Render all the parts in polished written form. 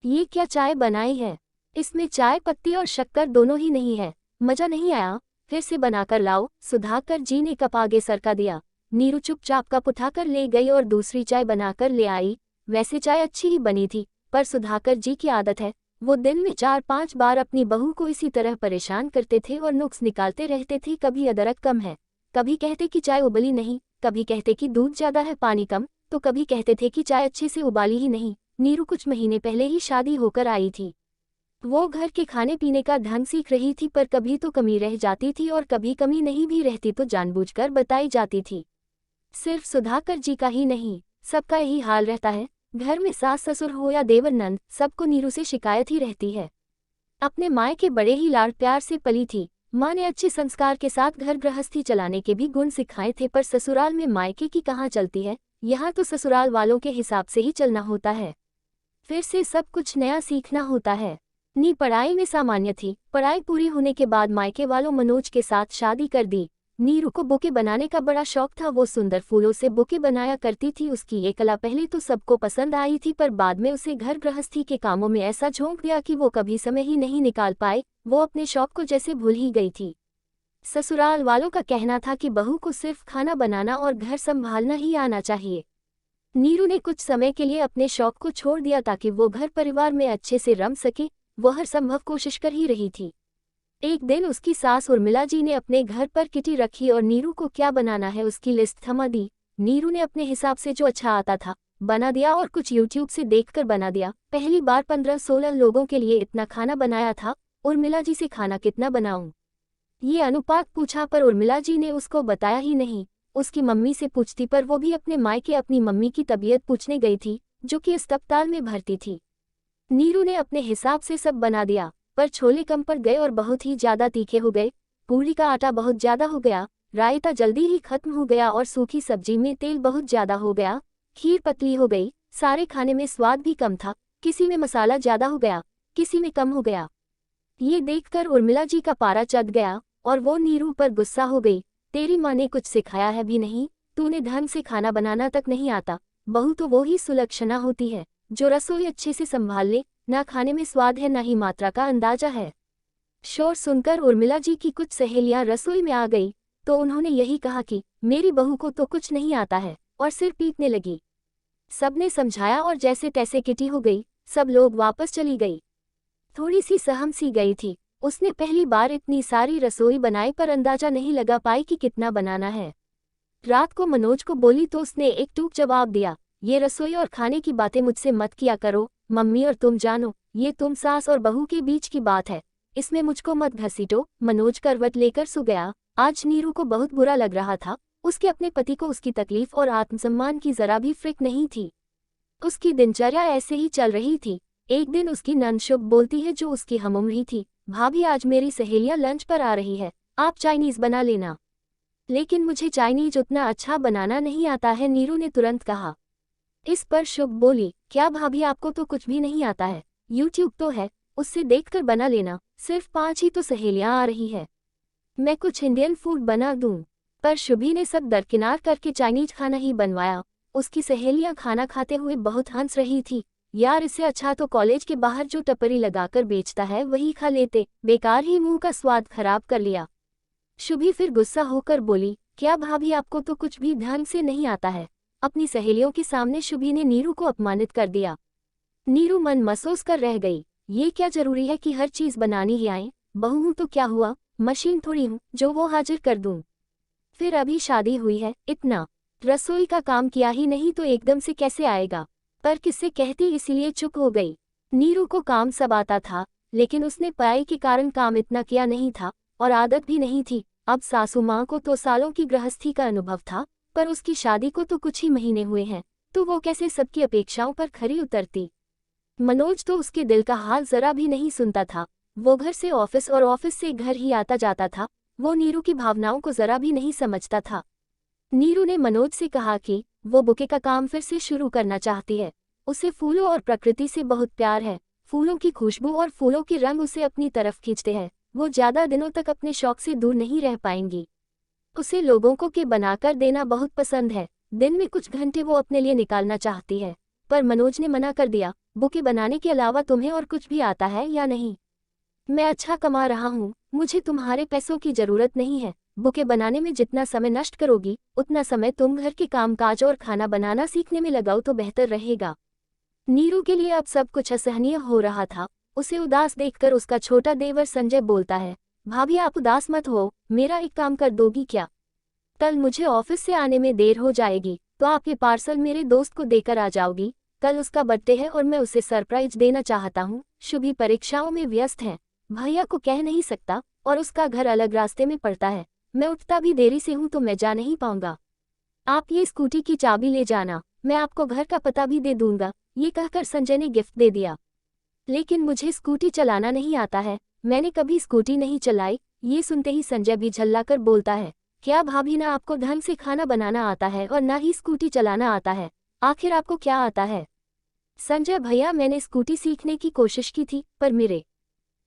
ये क्या चाय बनाई है? इसमें चाय पत्ती और शक्कर दोनों ही नहीं है। मजा नहीं आया? फिर से बनाकर लाओ। सुधाकर जी ने कप आगे सरका दिया। नीरू चुपचाप कप उठाकर ले गई और दूसरी चाय बनाकर ले आई। वैसे चाय अच्छी ही बनी थी, पर सुधाकर जी की आदत है, वो दिन में 4-5 बार अपनी बहू को इसी तरह परेशान करते थे और नुक्स निकालते रहते थे। कभी अदरक कम है, कभी कहते कि चाय उबली नहीं, कभी कहते कि दूध ज्यादा है पानी कम, तो कभी कहते थे कि चाय अच्छे से उबाली ही नहीं। नीरू कुछ महीने पहले ही शादी होकर आई थी। वो घर के खाने पीने का ढंग सीख रही थी, पर कभी तो कमी रह जाती थी और कभी कमी नहीं भी रहती तो जानबूझकर बताई जाती थी। सिर्फ सुधाकर जी का ही नहीं, सबका यही हाल रहता है। घर में सास ससुर हो या देवर नंद, सबको नीरू से शिकायत ही रहती है। अपने माँ के बड़े ही लाड़ प्यार से पली थी। माँ ने अच्छे संस्कार के साथ घर गृहस्थी चलाने के भी गुण सिखाए थे, पर ससुराल में मायके की कहाँ चलती है। यहाँ तो ससुराल वालों के हिसाब से ही चलना होता है, फिर से सब कुछ नया सीखना होता है। नी पढ़ाई में सामान्य थी। पढ़ाई पूरी होने के बाद मायके वालों मनोज के साथ शादी कर दी। नीरू को बुके बनाने का बड़ा शौक था। वो सुंदर फूलों से बुके बनाया करती थी। उसकी ये कला पहले तो सबको पसंद आई थी, पर बाद में उसे घर गृहस्थी के कामों में ऐसा झोंक दिया कि वो कभी समय ही नहीं निकाल पाए। वो अपने शौक को जैसे भूल ही गई थी। ससुराल वालों का कहना था कि बहू को सिर्फ खाना बनाना और घर संभालना ही आना चाहिए। नीरू ने कुछ समय के लिए अपने शौक को छोड़ दिया ताकि वो घर परिवार में अच्छे से रम सके। वो हर संभव कोशिश कर ही रही थी। एक दिन उसकी सास उर्मिला जी ने अपने घर पर किटी रखी और नीरू को क्या बनाना है उसकी लिस्ट थमा दी। नीरू ने अपने हिसाब से जो अच्छा आता था बना दिया और कुछ यूट्यूब से देखकर बना दिया। पहली बार 15-16 लोगों के लिए इतना खाना बनाया था। उर्मिला जी से खाना कितना बनाऊं, ये अनुपात पूछा, पर उर्मिला जी ने उसको बताया ही नहीं। उसकी मम्मी से पूछती, पर वो भी अपने मायके अपनी मम्मी की तबीयत पूछने गई थी, जो कि अस्पताल में भर्ती थी। नीरू ने अपने हिसाब से सब बना दिया, पर छोले कम पड़ गए और बहुत ही ज्यादा तीखे हो गए। पूरी का आटा बहुत ज्यादा हो गया, रायता जल्दी ही खत्म हो गया और सूखी सब्जी में तेल बहुत ज्यादा हो गया। खीर पतली हो गई। सारे खाने में स्वाद भी कम था। किसी में मसाला ज्यादा हो गया, किसी में कम हो गया। ये देखकर उर्मिला जी का पारा चढ़ गया और वो नीरू पर गुस्सा हो गई। तेरी माँ ने कुछ सिखाया है भी नहीं, तूने ढंग से खाना बनाना तक नहीं आता। बहू तो वो ही सुलक्षणा होती है जो रसोई अच्छे से संभाल ले। ना खाने में स्वाद है, ना ही मात्रा का अंदाजा है। शोर सुनकर उर्मिला जी की कुछ सहेलियां रसोई में आ गई, तो उन्होंने यही कहा कि मेरी बहू को तो कुछ नहीं आता है, और सिर पीटने लगी। सबने समझाया और जैसे तैसे किटी हो गई। सब लोग वापस चली गई। थोड़ी सी सहम सी गई थी। उसने पहली बार इतनी सारी रसोई बनाई, पर अंदाजा नहीं लगा पाई कि कितना बनाना है। रात को मनोज को बोली तो उसने एक टूक जवाब दिया, ये रसोई और खाने की बातें मुझसे मत किया करो मम्मी, और तुम जानो ये तुम सास और बहू के बीच की बात है, इसमें मुझको मत घसीटो। मनोज करवट लेकर सो गया। आज नीरू को बहुत बुरा लग रहा था। उसके अपने पति को उसकी तकलीफ और आत्मसम्मान की जरा भी फिक्र नहीं थी। उसकी दिनचर्या ऐसे ही चल रही थी। एक दिन उसकी नंद शुभ बोलती है, जो उसकी हमउम्र थी, भाभी आज मेरी सहेलियां लंच पर आ रही है, आप चाइनीज बना लेना। लेकिन मुझे चाइनीज उतना अच्छा बनाना नहीं आता है, नीरू ने तुरंत कहा। इस पर शुभ बोली, क्या भाभी आपको तो कुछ भी नहीं आता है, यूट्यूब तो है, उससे देखकर बना लेना। सिर्फ 5 ही तो सहेलियां आ रही है, मैं कुछ इंडियन फूड बना दूं। पर शुभी ने सब दरकिनार करके चाइनीज खाना ही बनवाया। उसकी सहेलियां खाना खाते हुए बहुत हंस रही थी। यार, इससे अच्छा तो कॉलेज के बाहर जो टपरी लगाकर बेचता है वही खा लेते, बेकार ही मुंह का स्वाद खराब कर लिया। शुभी फिर गुस्सा होकर बोली, क्या भाभी आपको तो कुछ भी ढंग से नहीं आता है। अपनी सहेलियों के सामने शुभी ने नीरू को अपमानित कर दिया। नीरू मन महसूस कर रह गई। ये क्या जरूरी है कि हर चीज बनानी ही आए, बहू हूं तो क्या हुआ, मशीन थोड़ी हूं जो वो हाजिर कर दूं। फिर अभी शादी हुई है, इतना रसोई का काम किया ही नहीं तो एकदम से कैसे आएगा। पर किससे कहती, इसीलिए चुप हो गई। नीरू को काम सब आता था, लेकिन उसने पढ़ाई के कारण काम इतना किया नहीं था और आदत भी नहीं थी। अब सासू माँ को तो सालों की गृहस्थी का अनुभव था, पर उसकी शादी को तो कुछ ही महीने हुए हैं, तो वो कैसे सबकी अपेक्षाओं पर खरी उतरती। मनोज तो उसके दिल का हाल जरा भी नहीं सुनता था। वो घर से ऑफिस और ऑफिस से घर ही आता जाता था। वो नीरू की भावनाओं को जरा भी नहीं समझता था। नीरू ने मनोज से कहा कि वो बुके का काम फिर से शुरू करना चाहती है। उसे फूलों और प्रकृति से बहुत प्यार है। फूलों की खुशबू और फूलों के रंग उसे अपनी तरफ खींचते हैं। वो ज्यादा दिनों तक अपने शौक से दूर नहीं रह पाएंगी। उसे लोगों को के बनाकर देना बहुत पसंद है। दिन में कुछ घंटे वो अपने लिए निकालना चाहती है, पर मनोज ने मना कर दिया। बुके बनाने के अलावा तुम्हें और कुछ भी आता है या नहीं? मैं अच्छा कमा रहा हूँ, मुझे तुम्हारे पैसों की जरूरत नहीं है। बुके बनाने में जितना समय नष्ट करोगी उतना समय तुम घर के कामकाज और खाना बनाना सीखने में लगाओ तो बेहतर रहेगा। नीरू के लिए अब सब कुछ असहनीय हो रहा था। उसे उदास देखकर उसका छोटा देवर संजय बोलता है, भाभी आप उदास मत हो, मेरा एक काम कर दोगी क्या? कल मुझे ऑफिस से आने में देर हो जाएगी तो आप ये पार्सल मेरे दोस्त को देकर आ जाओगी। कल उसका बर्थडे है और मैं उसे सरप्राइज देना चाहता हूँ। शुभी परीक्षाओं में व्यस्त है, भैया को कह नहीं सकता और उसका घर अलग रास्ते में पड़ता है। मैं उठता भी देरी से हूँ तो मैं जा नहीं पाऊंगा। आप ये स्कूटी की चाबी ले जाना, मैं आपको घर का पता भी दे दूंगा। ये कहकर संजय ने गिफ्ट दे दिया। लेकिन मुझे स्कूटी चलाना नहीं आता है, मैंने कभी स्कूटी नहीं चलाई। ये सुनते ही संजय भी झल्लाकर बोलता है, क्या भाभी ना आपको ढंग से खाना बनाना आता है और ना ही स्कूटी चलाना आता है? आखिर आपको क्या आता है? संजय भैया मैंने स्कूटी सीखने की कोशिश की थी पर मेरे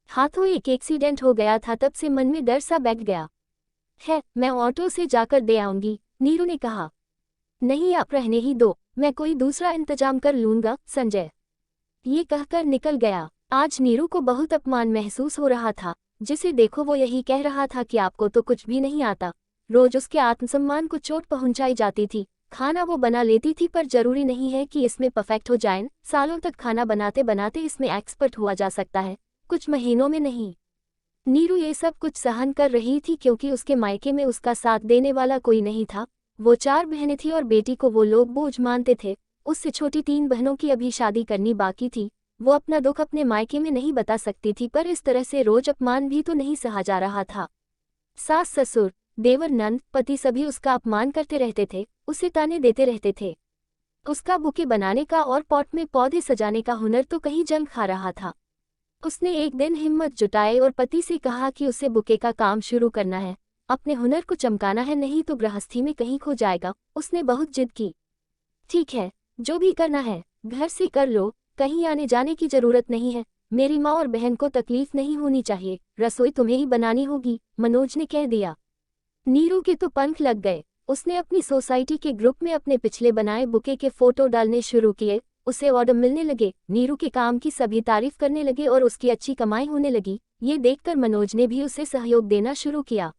हाथों एक एक्सीडेंट हो गया था, तब से मन में डर सा बैठ गया है। मैं ऑटो से जाकर दे आऊंगी, नीरू ने कहा। नहीं आप रहने ही दो, मैं कोई दूसरा इंतजाम कर लूंगा, संजय ये कहकर निकल गया। आज नीरू को बहुत अपमान महसूस हो रहा था। जिसे देखो वो यही कह रहा था कि आपको तो कुछ भी नहीं आता। रोज उसके आत्मसम्मान को चोट पहुंचाई जाती थी। खाना वो बना लेती थी पर जरूरी नहीं है कि इसमें परफेक्ट हो जाए। सालों तक खाना बनाते बनाते इसमें एक्सपर्ट हुआ जा सकता है, कुछ महीनों में नहीं। नीरू ये सब कुछ सहन कर रही थी क्योंकि उसके मायके में उसका साथ देने वाला कोई नहीं था। वो 4 बहनें थी और बेटी को वो लोग बोझ मानते थे। उससे छोटी 3 बहनों की अभी शादी करनी बाकी थी। वो अपना दुख अपने मायके में नहीं बता सकती थी पर इस तरह से रोज अपमान भी तो नहीं सहा जा रहा था। सास ससुर देवर नंद पति सभी उसका अपमान करते रहते थे, उसे ताने देते रहते थे। उसका बुके बनाने का और पॉट में पौधे सजाने का हुनर तो कहीं जंग खा रहा था। उसने एक दिन हिम्मत जुटाई और पति से कहा कि उसे बुके का काम शुरू करना है, अपने हुनर को चमकाना है, नहीं तो गृहस्थी में कहीं खो जाएगा। उसने बहुत जिद की। ठीक है, जो भी करना है घर से कर लो, कहीं आने जाने की जरूरत नहीं है। मेरी माँ और बहन को तकलीफ नहीं होनी चाहिए, रसोई तुम्हें ही बनानी होगी, मनोज ने कह दिया। नीरू के तो पंख लग गए। उसने अपनी सोसाइटी के ग्रुप में अपने पिछले बनाए बुके के फोटो डालने शुरू किए। उसे ऑर्डर मिलने लगे, नीरू के काम की सभी तारीफ करने लगे और उसकी अच्छी कमाई होने लगी। ये देखकर मनोज ने भी उसे सहयोग देना शुरू किया।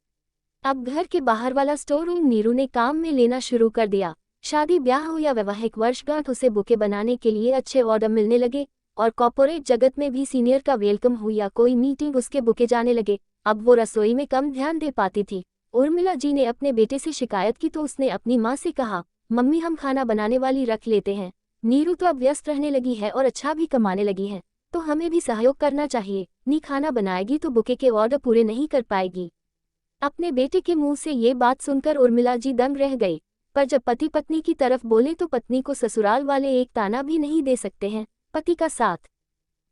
अब घर के बाहर वाला स्टोर रूम नीरू ने काम में लेना शुरू कर दिया। शादी ब्याह हो या वैवाहिक वर्षगांठ, उसे बुके बनाने के लिए अच्छे ऑर्डर मिलने लगे और कॉर्पोरेट जगत में भी सीनियर का वेलकम हो या कोई मीटिंग उसके बुके जाने लगे। अब वो रसोई में कम ध्यान दे पाती थी। उर्मिला जी ने अपने बेटे से शिकायत की तो उसने अपनी माँ से कहा, मम्मी हम खाना बनाने वाली रख लेते हैं। नीरू तो अब व्यस्त रहने लगी है और अच्छा भी कमाने लगी है, तो हमें भी सहयोग करना चाहिए। नी खाना बनाएगी तो बुके के ऑर्डर पूरे नहीं कर पाएगी। अपने बेटे के मुंह से ये बात सुनकर उर्मिला जी दंग रह गई। पर जब पति पत्नी की तरफ बोले तो पत्नी को ससुराल वाले एक ताना भी नहीं दे सकते हैं। पति का साथ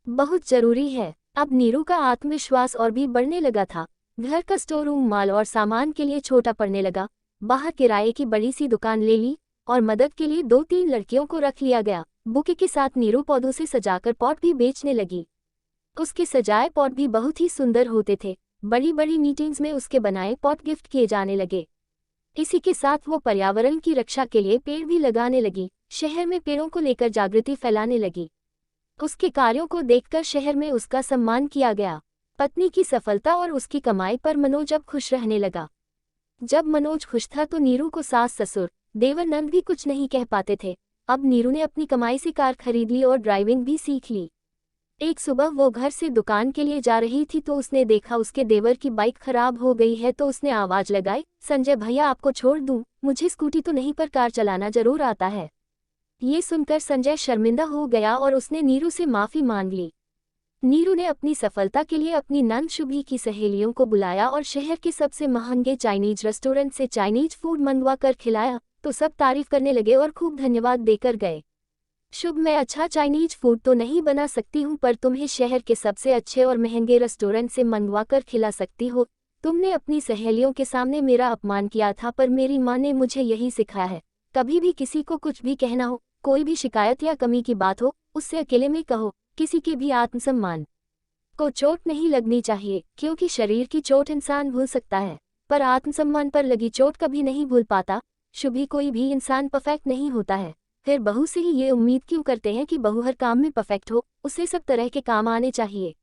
बहुत जरूरी है। अब नीरू का आत्मविश्वास और भी बढ़ने लगा था। घर का स्टोर रूम माल और सामान के लिए छोटा पड़ने लगा। बाहर किराए की बड़ी सी दुकान ले ली और मदद के लिए 2-3 लड़कियों को रख लिया गया। बुके के साथ नीरू पौधों से सजाकर पॉट भी बेचने लगी। उसके सजाए पॉट भी बहुत ही सुंदर होते थे। बड़ी बड़ी मीटिंग्स में उसके बनाए पॉट गिफ्ट किए जाने लगे। इसी के साथ वो पर्यावरण की रक्षा के लिए पेड़ भी लगाने लगी। शहर में पेड़ों को लेकर जागृति फैलाने लगी। उसके कार्यों को देखकर शहर में उसका सम्मान किया गया। पत्नी की सफलता और उसकी कमाई पर मनोज अब खुश रहने लगा। जब मनोज खुश था तो नीरू को सास ससुर देवर नंद भी कुछ नहीं कह पाते थे। अब नीरू ने अपनी कमाई से कार खरीद ली और ड्राइविंग भी सीख ली। एक सुबह वो घर से दुकान के लिए जा रही थी तो उसने देखा उसके देवर की बाइक खराब हो गई है तो उसने आवाज लगाई, संजय भैया आपको छोड़ दूं, मुझे स्कूटी तो नहीं पर कार चलाना जरूर आता है। ये सुनकर संजय शर्मिंदा हो गया और उसने नीरू से माफी मांग ली। नीरू ने अपनी सफलता के लिए अपनी नंद शुभी की सहेलियों को बुलाया और शहर के सबसे महंगे चाइनीज रेस्टोरेंट से चाइनीज फूड मंगवा कर खिलाया तो सब तारीफ करने लगे और खूब धन्यवाद देकर गए। शुभ, मैं अच्छा चाइनीज फूड तो नहीं बना सकती हूँ पर तुम्हें शहर के सबसे अच्छे और महंगे रेस्टोरेंट से मंगवा कर खिला सकती हो। तुमने अपनी सहेलियों के सामने मेरा अपमान किया था पर मेरी माँ ने मुझे यही सिखाया है, कभी भी किसी को कुछ भी कहना हो, कोई भी शिकायत या कमी की बात हो, उससे अकेले में कहो। किसी के भी आत्मसम्मान को चोट नहीं लगनी चाहिए क्योंकि शरीर की चोट इंसान भूल सकता है पर आत्मसम्मान पर लगी चोट कभी नहीं भूल पाता। शुभी, कोई भी इंसान परफेक्ट नहीं होता है, फिर बहू से ही ये उम्मीद क्यों करते हैं कि बहू हर काम में परफेक्ट हो, उसे सब तरह के काम आने चाहिए।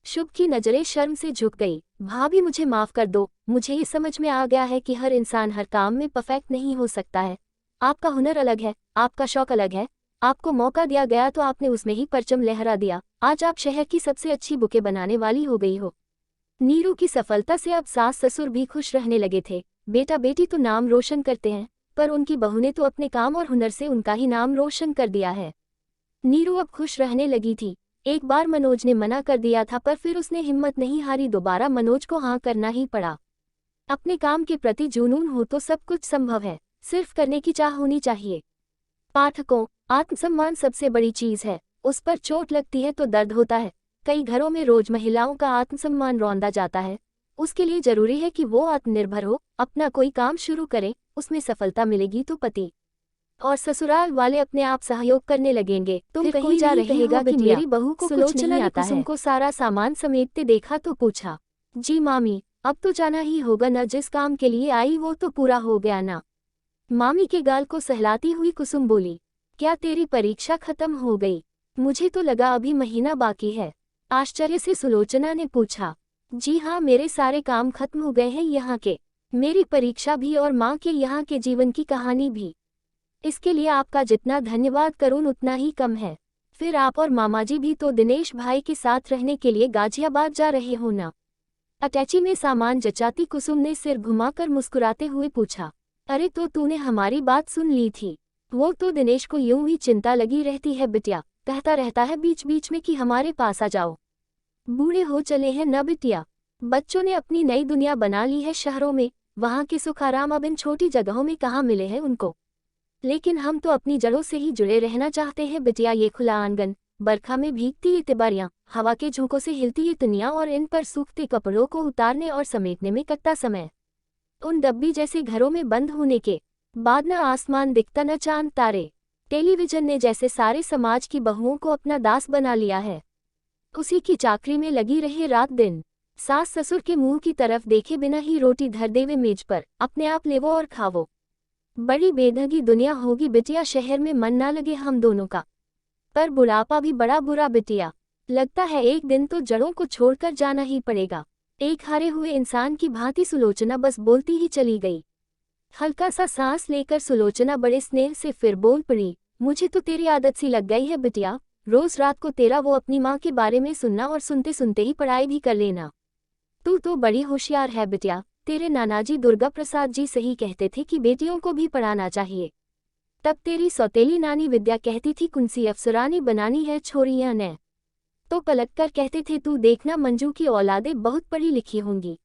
शुभ की नजरें शर्म से झुक गई। भाभी मुझे माफ कर दो, मुझे ये समझ में आ गया है कि हर इंसान हर काम में परफेक्ट नहीं हो सकता है। आपका हुनर अलग है, आपका शौक अलग है, आपको मौका दिया गया तो आपने उसमें ही परचम लहरा दिया। आज आप शहर की सबसे अच्छी बुकें बनाने वाली हो गई हो। नीरू की सफलता से अब सास ससुर भी खुश रहने लगे थे। बेटा बेटी तो नाम रोशन करते हैं, पर उनकी बहू ने तो अपने काम और हुनर से उनका ही नाम रोशन कर दिया है। नीरू अब खुश रहने लगी थी। एक बार मनोज ने मना कर दिया था, पर फिर उसने हिम्मत नहीं हारी, दोबारा मनोज को हाँ करना ही पड़ा। अपने काम के प्रति जुनून हो तो सब कुछ संभव है, सिर्फ करने की चाह होनी चाहिए। पाठकों, आत्मसम्मान सबसे बड़ी चीज है, उस पर चोट लगती है तो दर्द होता है। कई घरों में रोज महिलाओं का आत्मसम्मान रौंदा जाता है। उसके लिए जरूरी है कि वो आत्मनिर्भर हो, अपना कोई काम शुरू करे, उसमें सफलता मिलेगी तो पति और ससुराल वाले अपने आप सहयोग करने लगेंगे। तुम कहीं जा रही कहेगा कि मेरी बहू को कुछ नहीं आता है। कुसुम को सारा सामान समेटते देखा तो पूछा, जी मामी, अब तो जाना ही होगा ना, जिस काम के लिए आई वो तो पूरा हो गया ना। मामी के गाल को सहलाती हुई कुसुम बोली, क्या तेरी परीक्षा खत्म हो गई? मुझे तो लगा अभी महीना बाकी है। आश्चर्य से सुलोचना ने पूछा, जी हाँ, मेरे सारे काम खत्म हो गए हैं यहाँ के, मेरी परीक्षा भी और माँ के यहाँ के जीवन की कहानी भी। इसके लिए आपका जितना धन्यवाद करूं उतना ही कम है। फिर आप और मामाजी भी तो दिनेश भाई के साथ रहने के लिए गाजियाबाद जा रहे हो ना? अटैची में सामान जचाती कुसुम ने सिर घुमाकर मुस्कुराते हुए पूछा, अरे तो तूने हमारी बात सुन ली थी? वो तो दिनेश को यूं ही चिंता लगी रहती है बिटिया, कहता रहता है बीच बीच में कि हमारे पास आ जाओ। बूढ़े हो चले हैं न बिटिया, बच्चों ने अपनी नई दुनिया बना ली है शहरों में, वहाँ के सुख आराम अब इन छोटी जगहों में कहाँ मिले हैं उनको। लेकिन हम तो अपनी जड़ों से ही जुड़े रहना चाहते हैं बिटिया। ये खुला आंगन, बरखा में भीगती ये तिबारियां, हवा के झोंकों से हिलती ये दुनिया और इन पर सूखते कपड़ों को उतारने और समेटने में कटता समय, उन डब्बी जैसे घरों में बंद होने के बाद न आसमान दिखता न चांद तारे। टेलीविजन ने जैसे सारे समाज की बहुओं को अपना दास बना लिया है, उसी की चाकरी में लगी रहे रात दिन। सास ससुर के मुंह की तरफ देखे बिना ही रोटी धर देवे मेज पर, अपने आप लेवो और खावो। बड़ी बेढंगी दुनिया होगी बिटिया, शहर में मन ना लगे हम दोनों का। पर बुढ़ापा भी बड़ा बुरा बिटिया, लगता है एक दिन तो जड़ों को छोड़कर जाना ही पड़ेगा। एक हारे हुए इंसान की भांति सुलोचना बस बोलती ही चली गई। हल्का सा सांस लेकर सुलोचना बड़े स्नेह से फिर बोल पड़ी, मुझे तो तेरी आदत सी लग गई है बिटिया, रोज रात को तेरा वो अपनी माँ के बारे में सुनना और सुनते सुनते ही पढ़ाई भी कर लेना। तू तो बड़ी होशियार है बिटिया, तेरे नानाजी दुर्गा प्रसाद जी सही कहते थे कि बेटियों को भी पढ़ाना चाहिए। तब तेरी सौतेली नानी विद्या कहती थी कुंसी अफसरानी बनानी है छोरियां ने, तो पलट कर कहते थे तू देखना मंजू की औलादें बहुत पढ़ी लिखी होंगी।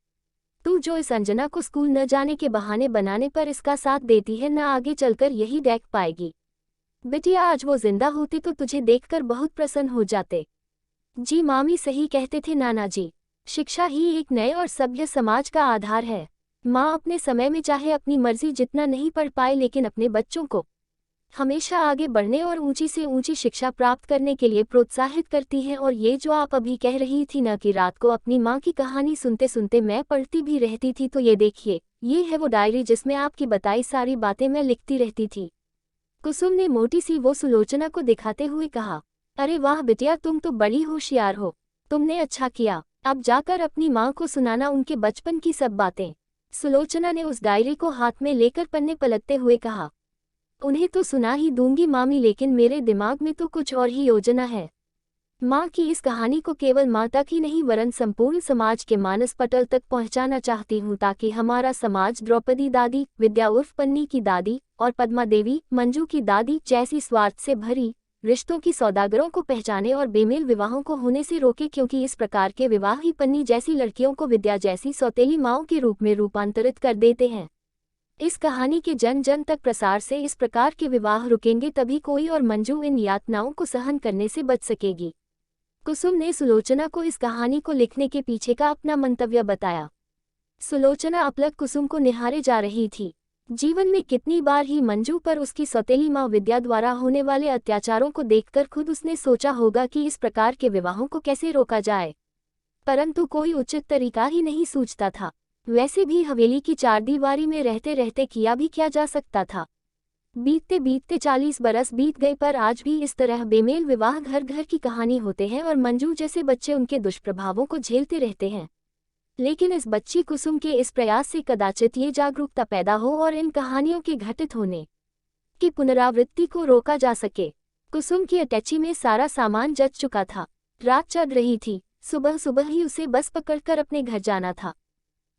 तू जो इस अंजना को स्कूल न जाने के बहाने बनाने पर इसका साथ देती है, न आगे चलकर यही देख पाएगी। बिटिया आज वो जिंदा होते तो तुझे देखकर बहुत प्रसन्न हो जाते। जी मामी सही कहते थे नाना जी, शिक्षा ही एक नए और सभ्य समाज का आधार है। माँ अपने समय में चाहे अपनी मर्जी जितना नहीं पढ़ पाए, लेकिन अपने बच्चों को हमेशा आगे बढ़ने और ऊंची से ऊंची शिक्षा प्राप्त करने के लिए प्रोत्साहित करती है। और ये जो आप अभी कह रही थी न कि रात को अपनी माँ की कहानी सुनते सुनते मैं पढ़ती भी रहती थी, तो ये देखिए, ये है वो डायरी जिसमें आपकी बताई सारी बातें मैं लिखती रहती थी। कुसुम ने मोटी सी वो सुलोचना को दिखाते हुए कहा, अरे वाह बिटिया, तुम तो बड़ी होशियार हो, तुमने अच्छा किया, अब जाकर अपनी माँ को सुनाना उनके बचपन की सब बातें। सुलोचना ने उस डायरी को हाथ में लेकर पन्ने पलटते हुए कहा, उन्हें तो सुना ही दूंगी मामी, लेकिन मेरे दिमाग में तो कुछ और ही योजना है। माँ की इस कहानी को केवल माँ तक ही नहीं वरन संपूर्ण समाज के मानस पटल तक पहुँचाना चाहती हूँ, ताकि हमारा समाज द्रौपदी दादी, विद्या उर्फ पन्नी की दादी और पद्मा देवी, मंजू की दादी जैसी स्वार्थ से भरी रिश्तों की सौदागरों को पहचाने और बेमेल विवाहों को होने से रोके, क्योंकि इस प्रकार के विवाह ही पन्नी जैसी लड़कियों को विद्या जैसी सौतेली माँओं के रूप में रूपांतरित कर देते हैं। इस कहानी के जन जन तक प्रसार से इस प्रकार के विवाह रुकेंगे, तभी कोई और मंजू इन यातनाओं को सहन करने से बच सकेगी। कुसुम ने सुलोचना को इस कहानी को लिखने के पीछे का अपना मंतव्य बताया। सुलोचना अपलक कुसुम को निहारे जा रही थी। जीवन में कितनी बार ही मंजू पर उसकी सौतेली माँ विद्या द्वारा होने वाले अत्याचारों को देखकर खुद उसने सोचा होगा कि इस प्रकार के विवाहों को कैसे रोका जाए, परंतु कोई उचित तरीका ही नहीं सूझता था। वैसे भी हवेली की चारदीवारी में रहते रहते किया भी क्या जा सकता था। बीतते बीतते 40 बरस बीत गए, पर आज भी इस तरह बेमेल विवाह घर घर की कहानी होते हैं और मंजू जैसे बच्चे उनके दुष्प्रभावों को झेलते रहते हैं। लेकिन इस बच्ची कुसुम के इस प्रयास से कदाचित ये जागरूकता पैदा हो और इन कहानियों के घटित होने की पुनरावृत्ति को रोका जा सके। कुसुम की अटैची में सारा सामान जच चुका था। रात चढ़ रही थी। सुबह सुबह ही उसे बस पकड़कर अपने घर जाना था।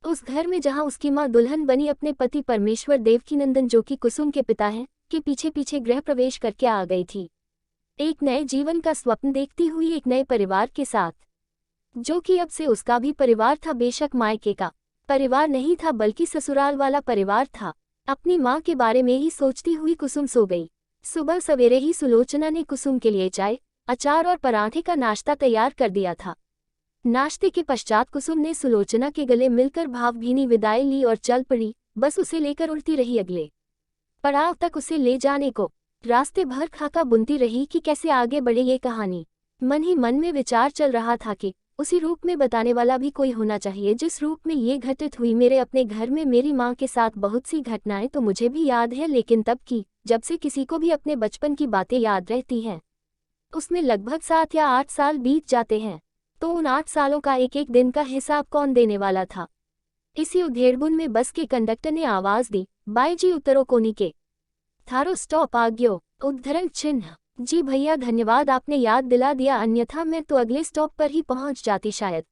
उस घर में जहां उसकी मां दुल्हन बनी अपने पति परमेश्वर देवकीनंदन, जो कि कुसुम के पिता हैं, के पीछे पीछे गृह प्रवेश करके आ गई थी। एक नए जीवन का स्वप्न देखती हुई, एक नए परिवार के साथ, जो कि अब से उसका भी परिवार था। बेशक मायके का परिवार नहीं था, बल्कि ससुराल वाला परिवार था। अपनी मां के बारे में ही सोचती हुई कुसुम सो गई। सुबह सवेरे ही सुलोचना ने कुसुम के लिए चाय, अचार और पराठे का नाश्ता तैयार कर दिया था। नाश्ते के पश्चात कुसुम ने सुलोचना के गले मिलकर भावभीनी विदाई ली और चल पड़ी। बस उसे लेकर उड़ती रही अगले पड़ाव तक उसे ले जाने को। रास्ते भर खाका बुनती रही कि कैसे आगे बढ़े ये कहानी। मन ही मन में विचार चल रहा था कि उसी रूप में बताने वाला भी कोई होना चाहिए जिस रूप में ये घटित हुई। मेरे अपने घर में मेरी माँ के साथ बहुत सी घटनाएं तो मुझे भी याद है, लेकिन तब की, जब से किसी को भी अपने बचपन की बातें याद रहती हैं, उसमें लगभग 7 या 8 साल बीत जाते हैं। तो उन 8 सालों का एक एक दिन का हिसाब कौन देने वाला था। इसी उधेड़बुन में बस के कंडक्टर ने आवाज दी, बाई जी उतरो कोनी के थारो स्टॉप आ गयो। उद्धरण चिन्ह। जी भैया धन्यवाद, आपने याद दिला दिया, अन्यथा मैं तो अगले स्टॉप पर ही पहुंच जाती शायद।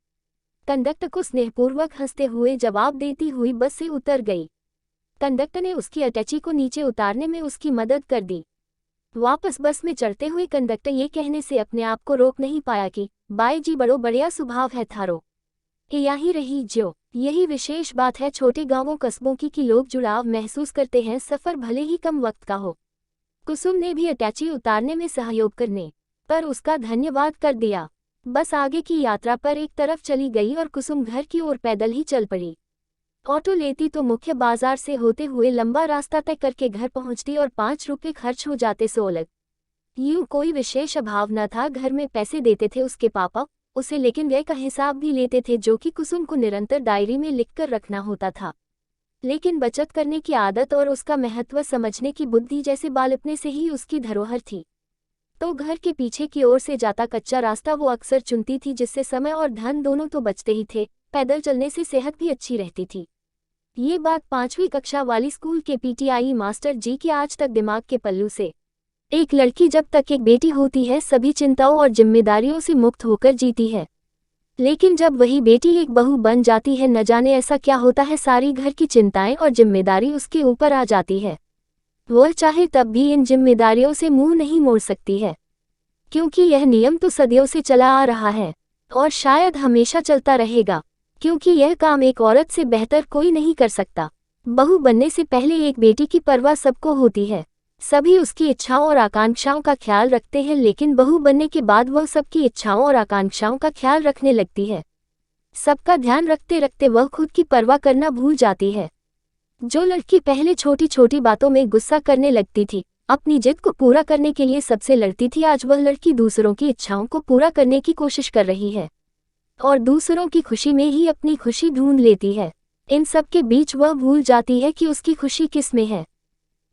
कंडक्टर को स्नेहपूर्वक हंसते हुए जवाब देती हुई बस से उतर गई। कंडक्टर ने उसकी अटैची को नीचे उतारने में उसकी मदद कर दी। वापस बस में चढ़ते हुए कंडक्टर ये कहने से अपने आप को रोक नहीं पाया कि बाई जी बड़ो बढ़िया स्वभाव है थारो, यहीं रही जो। यही विशेष बात है छोटे गांवों कस्बों की कि लोग जुड़ाव महसूस करते हैं, सफर भले ही कम वक्त का हो। कुसुम ने भी अटैची उतारने में सहयोग करने पर उसका धन्यवाद कर दिया। बस आगे की यात्रा पर एक तरफ चली गई और कुसुम घर की ओर पैदल ही चल पड़ी। ऑटो लेती तो मुख्य बाजार से होते हुए लंबा रास्ता तय करके घर पहुंचती और 5 रुपये खर्च हो जाते सो अलग। यूं कोई विशेष अभाव न था। घर में पैसे देते थे उसके पापा उसे, लेकिन व्यय का हिसाब भी लेते थे, जो कि कुसुम को निरंतर डायरी में लिखकर रखना होता था। लेकिन बचत करने की आदत और उसका महत्व समझने की बुद्धि जैसे बालपने से ही उसकी धरोहर थी। तो घर के पीछे की ओर से जाता कच्चा रास्ता वो अक्सर चुनती थी, जिससे समय और धन दोनों तो बचते ही थे। पैदल चलने से सेहत भी अच्छी रहती थी। ये बात 5वीं कक्षा वाली स्कूल के पीटीआई मास्टर जी की आज तक दिमाग के पल्लू से। एक लड़की जब तक एक बेटी होती है सभी चिंताओं और जिम्मेदारियों से मुक्त होकर जीती है, लेकिन जब वही बेटी एक बहू बन जाती है, न जाने ऐसा क्या होता है, सारी घर की चिंताएं और जिम्मेदारी उसके ऊपर आ जाती है। वह चाहे तब भी इन जिम्मेदारियों से मुंह नहीं मोड़ सकती है, क्योंकि यह नियम तो सदियों से चला आ रहा है और शायद हमेशा चलता रहेगा, क्योंकि यह काम एक औरत से बेहतर कोई नहीं कर सकता। बहू बनने से पहले एक बेटी की परवाह सबको होती है, सभी उसकी इच्छाओं और आकांक्षाओं का ख्याल रखते हैं, लेकिन बहू बनने के बाद वह सबकी इच्छाओं और आकांक्षाओं का ख्याल रखने लगती है। सबका ध्यान रखते रखते वह खुद की परवाह करना भूल जाती है। जो लड़की पहले छोटी छोटी बातों में गुस्सा करने लगती थी, अपनी जिद को पूरा करने के लिए सबसे लड़ती थी, आज वह लड़की दूसरों की इच्छाओं को पूरा करने की कोशिश कर रही है और दूसरों की खुशी में ही अपनी खुशी ढूंढ लेती है। इन सब के बीच वह भूल जाती है कि उसकी खुशी किस में है।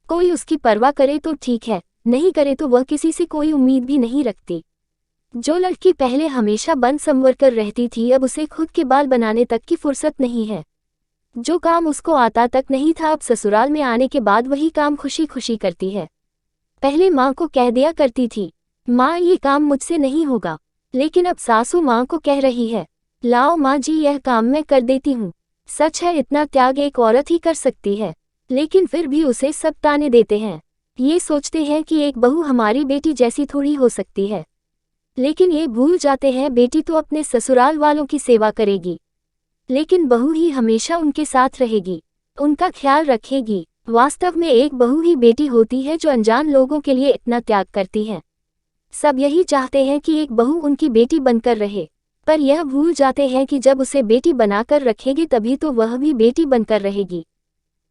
कोई उसकी परवाह करे तो ठीक है, नहीं करे तो वह किसी से कोई उम्मीद भी नहीं रखती। जो लड़की पहले हमेशा बन संवर कर रहती थी, अब उसे खुद के बाल बनाने तक की फुर्सत नहीं है। जो काम उसको आता तक नहीं था, अब ससुराल में आने के बाद वही काम खुशी खुशी करती है। पहले माँ को कह दिया करती थी, माँ ये काम मुझसे नहीं होगा, लेकिन अब सासू माँ को कह रही है, लाओ माँ जी यह काम मैं कर देती हूँ। सच है, इतना त्याग एक औरत ही कर सकती है, लेकिन फिर भी उसे सब ताने देते हैं। ये सोचते हैं कि एक बहू हमारी बेटी जैसी थोड़ी हो सकती है, लेकिन ये भूल जाते हैं बेटी तो अपने ससुराल वालों की सेवा करेगी, लेकिन बहू ही हमेशा उनके साथ रहेगी, उनका ख्याल रखेगी। वास्तव में एक बहू ही बेटी होती है जो अनजान लोगों के लिए इतना त्याग करती है। सब यही चाहते हैं कि एक बहू उनकी बेटी बनकर रहे, पर यह भूल जाते हैं कि जब उसे बेटी बनाकर रखेगी तभी तो वह भी बेटी बनकर रहेगी।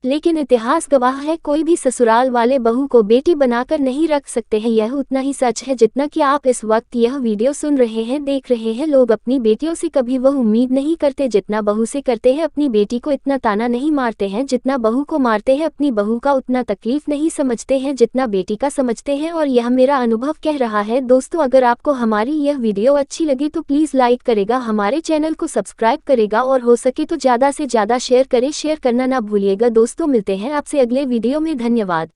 लेकिन इतिहास गवाह है, कोई भी ससुराल वाले बहू को बेटी बनाकर नहीं रख सकते हैं। यह उतना ही सच है जितना कि आप इस वक्त यह वीडियो सुन रहे हैं, देख रहे हैं। लोग अपनी बेटियों से कभी वह उम्मीद नहीं करते जितना बहू से करते हैं। अपनी बेटी को इतना ताना नहीं मारते हैं जितना बहू को मारते हैं। अपनी बहू का उतना तकलीफ नहीं समझते हैं जितना बेटी का समझते हैं। और यह मेरा अनुभव कह रहा है। दोस्तों, अगर आपको हमारी यह वीडियो अच्छी लगी तो प्लीज़ लाइक करेगा, हमारे चैनल को सब्सक्राइब करेगा और हो सके तो ज़्यादा से ज़्यादा शेयर करें। शेयर करना ना भूलिएगा। दोस्तों, मिलते हैं आपसे अगले वीडियो में। धन्यवाद।